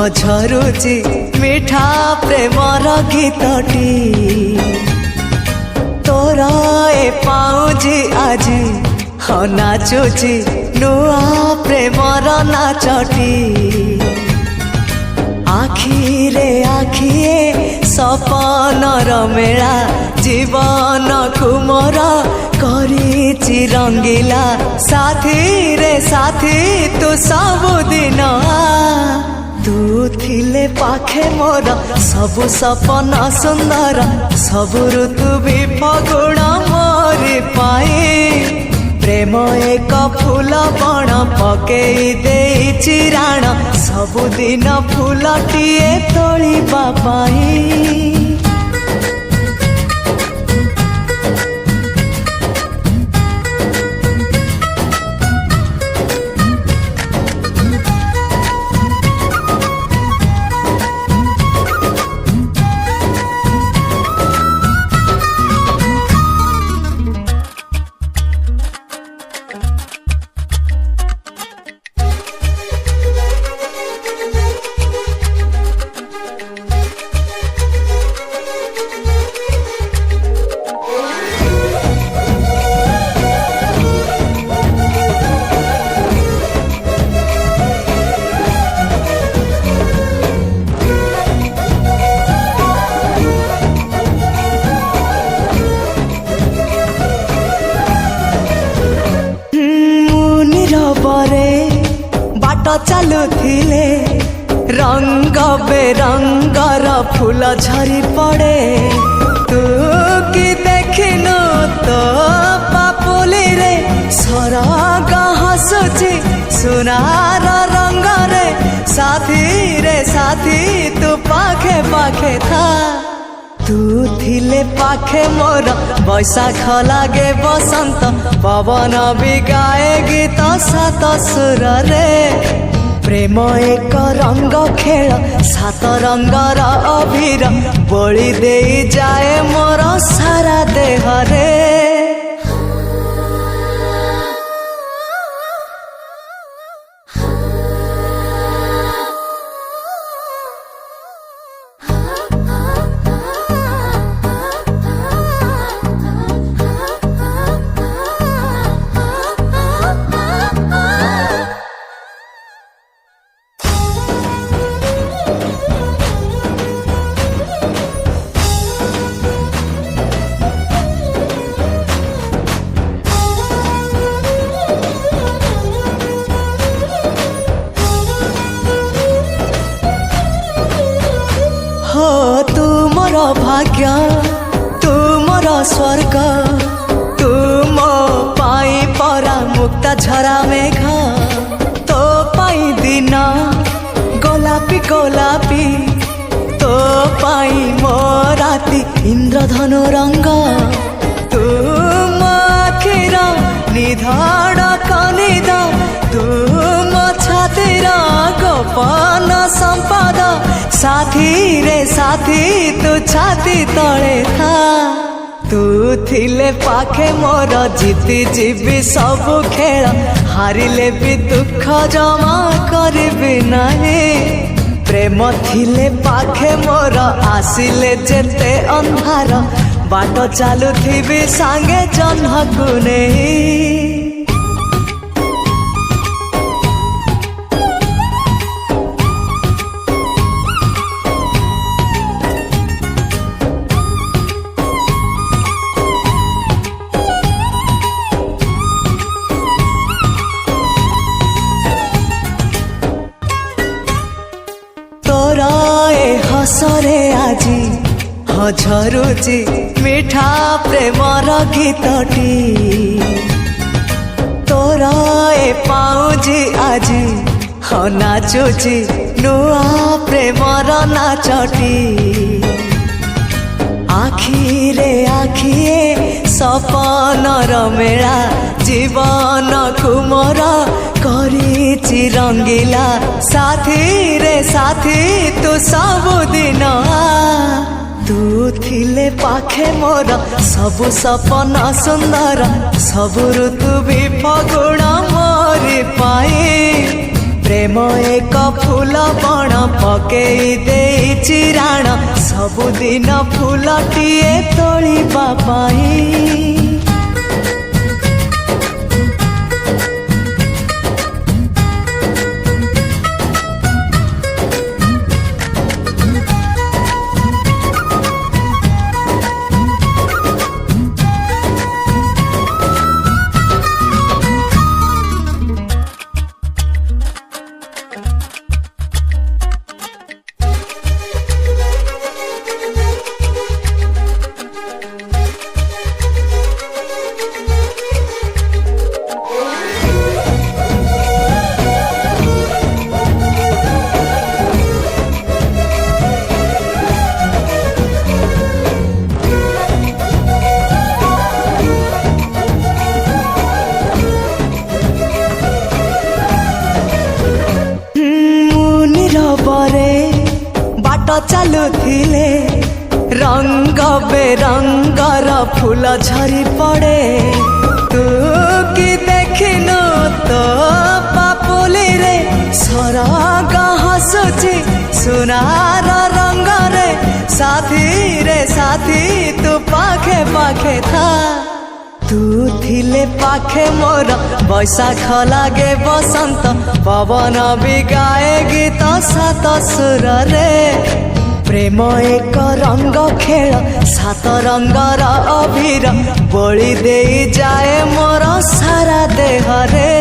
झरुची मिठा प्रेमर गीतटी तोर ए पाउजी आजी हाँ नाचुची नुआ प्रेमर नाचटी आखिरे आखिए सपनर मेला जीवन को मोर करिछि रंगीला साथी रे साथी तू सबुदिन तू थिले पाखे मोर सबु सपन सुंदर सबु ऋतु भी फगुण मोरी पाई प्रेम एक फूल बण पकेई देइछि राण सबुदिन फूलटिए तोलिबा पाई बाट चलुथिले रंग बेरंगर फूल झरी पड़े तू कि देखिनु तो पापुली रे सरग हसुची सुनार रंग रे साथी तू पाखे पाखे था तू थिले पाखे मोर बैशाख लागे बसंत पवन भी गाए गीत सात सुर रे प्रेम एक रंग खेल सात रंगर अभीर बोली दे जाए मोर सारा देह रे हो तू मोर भाग्य तू मोर स्वर्ग तू मो पाई परा मुक्ता झरा मेघ तो पाई दिन गोलापी गोलापी तो पाई मो राती इंद्रधनु रंग तू मो आखिर निधाड़ कनिद तू मो छातीर गोपन संपद साथी रे साथी तू छाती तले था तू थिले पाखे मोर जीती जीवी सब खेल हारिले भी दुख जमा करबी नहीं प्रेम थिले पाखे मोर आसिले जेते अंधार बाट चलुथिबी सांगे जन्मकु नहीं हसरे आजी हाँ झरुची मिठा प्रेमर गीतटी तोर ए पाउजी आजी हाँ नाचुची नुआ प्रेमर नाचटी आखिरे आखिए सपनर मेला जीवन को मोर करिछि रंगीला साथी रे साथी तू सबुदिन तू थिले पाखे मोर सबु सपन सुंदर सबु ऋतु भी फगुण मोरी पाई प्रेम एक फूल बण पकेई देइछि राण सबुदिन फूलटिए तोलिबा पाई। बाट चलुथिले रंग बेरंगर फूल झरी पड़े तू कि देखिनु तो पापुली रे सरग हसुची सुनार रंग रे साथी तू पाखे पाखे था तू थिले पाखे मोर बैशाख लागे बसंत पवन भी गाए गीत सात सुर रे प्रेम एक रंग खेल सात रंगर अबीर बोली दे जाए मोर सारा देह रे।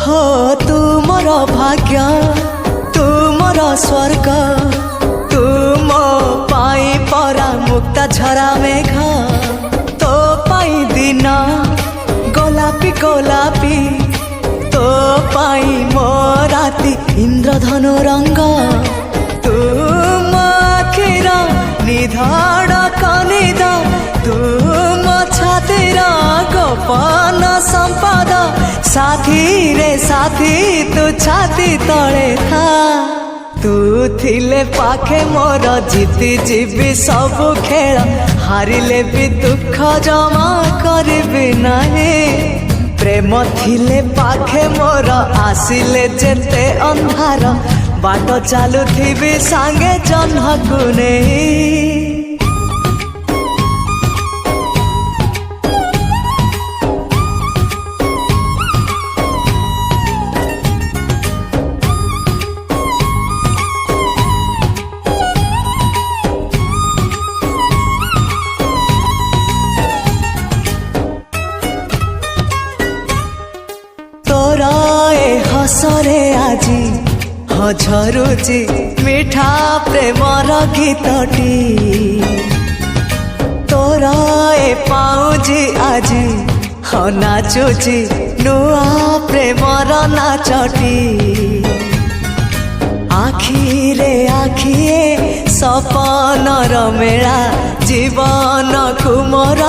हो तू मोर भाग्य तू मोर स्वर्ग तू मो पाई परा मुक्ता झरा मेघ तो पाई दिन गोलापी गोलापी तो पाई मो राती इंद्रधनु रंग तू मो आखिर निधड़क निद तू मो छातीर गोपन संपद साथी रे साथी तू छाती तले था तू थिले पाखे मोर जीती जीवी सब खेल हारिले भी दुख जमा करबी नहीं प्रेम थिले पाखे मोर आसिले जेते अंधार बाट चलुथिबी सांगे जह्नकु नहीं। तोरा ए हसरे आजी झरुची मिठा प्रेमर गीतटी तोरा ए पाउजी आजी नाचुची नुआ प्रेमर नाचटी आखिरे आखिए सपनर मेला जीवन कुमर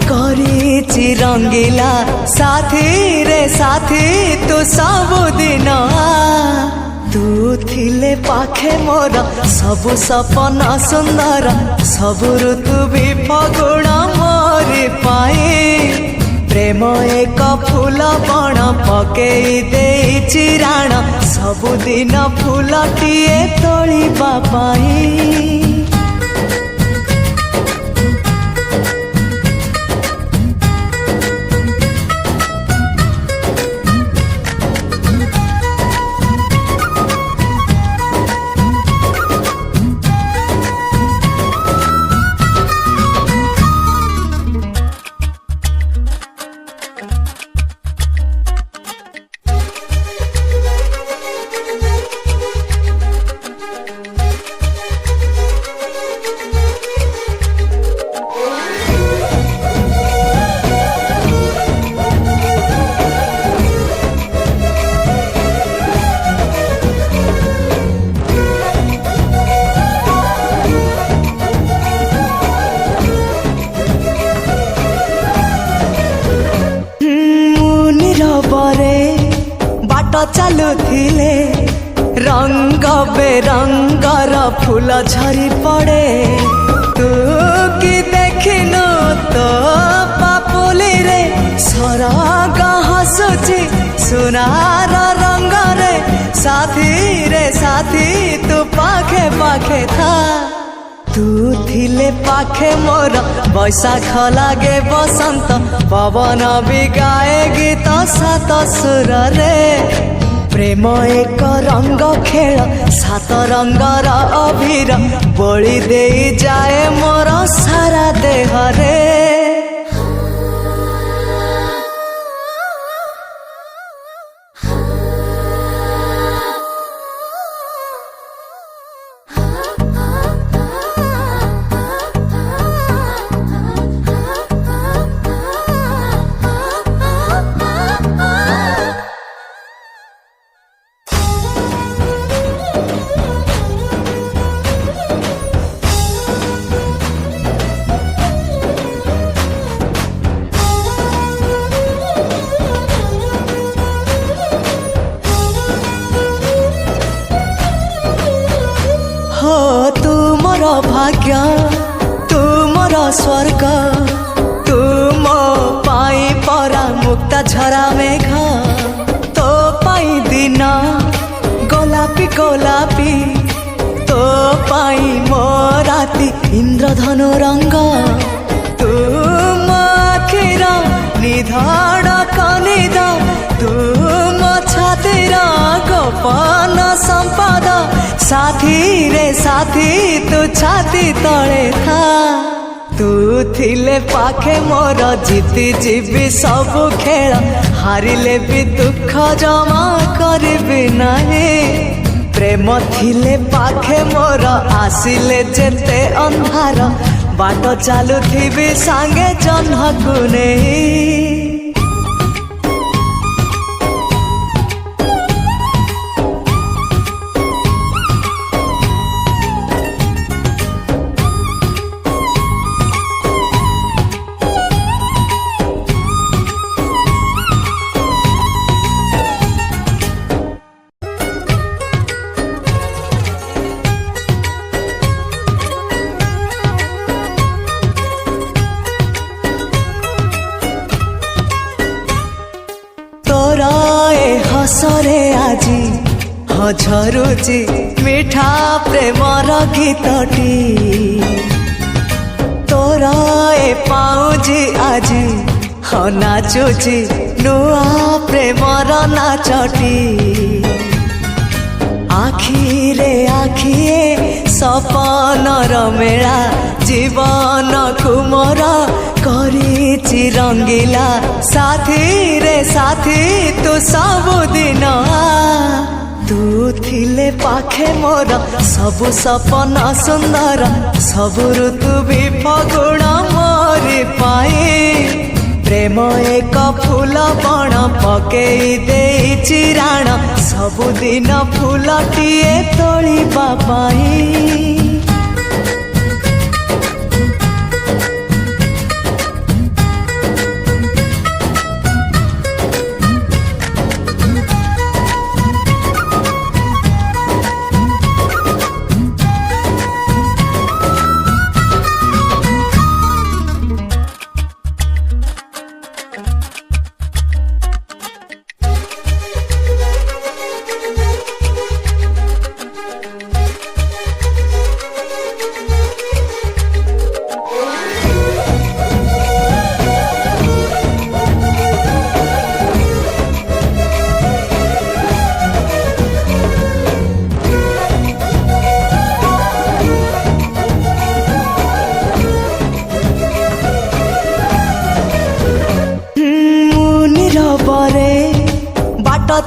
करिछि रंगीला साथी रे साथी तू सबुदिन तू थिले पाखे मोर सबु सपन सुंदर सबु ऋतु भी फगुण मोरी पाई प्रेम एक फूल बण पकेई देइछि राण सबुदिन फूलटिए तोलिबा पाई। बाट चालुथिले रंग बेरंगर फूल झरी पड़े तू कि देखिनु तो पापुली रे सरग हसुची सुनार रंग रे साथी तू पाखे पाखे था तू थिले पाखे मोर बैशाख लागे बसंत पवन भी गाए गीत सात सुर रे प्रेम एक रंग खेल सात रंगर अभिर बोली दे जाए मोर सारा देह रे हो तू मोर भाग्य तू मोर स्वर्ग तू मो पाई परा मुक्ता झरा मेघ तो पाई दिन गोलापी गोलापी तो पाई मो राती इंद्रधनु रंग तू मो आखिर निधड़ कनिद तू मो छातीर गोपन संपद साथी तू छाती तले था तू थिले पाखे मोर जीती जीवी सब खेल हारिले भी दुख जमा करबी नहीं प्रेम थिले पाखे मोर आसिले जेते अंधार बाट चालुथिबी सांगे जह्नकु नहीं हसरे आजी झरुची मिठा प्रेमर गीतटी तोर ए पाउजी आजी नाचुची नुआ प्रेमर नाचटी आखिरे आखिए सपनर मेला जीवन कुमर करिछि रंगीला साथी रे साथी तू सबुदिन तू थिले पाखे मोर सबु सपन सुंदर सबु ऋतु भी फगुण मोरी पाई प्रेम एक फूल बण पकेई देइछि राण सबुदिन फूलटिए तोलिबा पाई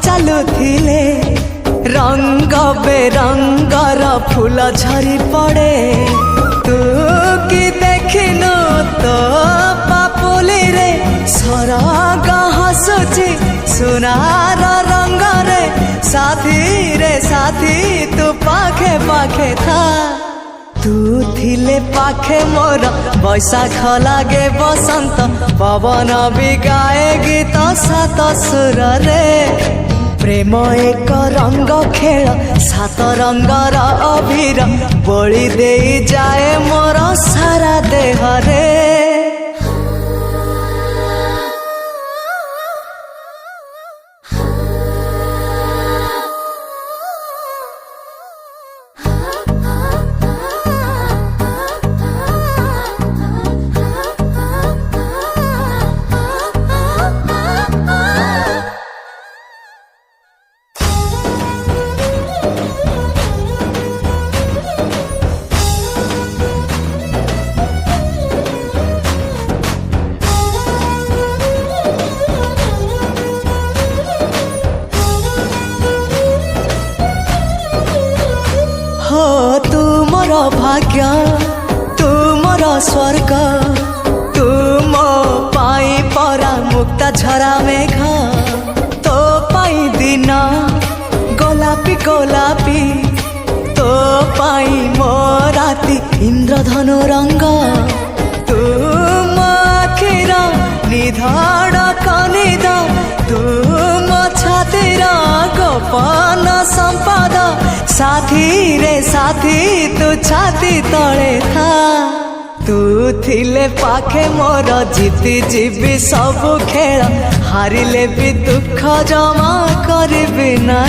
चालुथिले रंग बेरंगर फूल झरी पड़े तू कि देखिनु तो पापुली रे सरग हसुची सुनार रंग रे साथी तू पाखे पाखे था तू थिले पाखे मोर बैशाख लागे बसंत पवन भी गाए गीत सात सुर रे प्रेम एक रंग खेल सात रंगर अबीर बोली दे जाए मोर सारा देह रे। हो तू मोर भाग्य तू मोर स्वर्ग तू मो पाई परा मुक्ता झरा मेघ तो पाई दिन गोलापी गोलापी तो पाई मो राती इंद्रधनु रंग तू मो आखिर निधाड़ कनिद तू मो छातीर गोपन संपद साथी रे साथी तू छाती तले था तू थिले पाखे मोर जीती जीवी सब खेल हारिले भी दुख जमा करबी ना।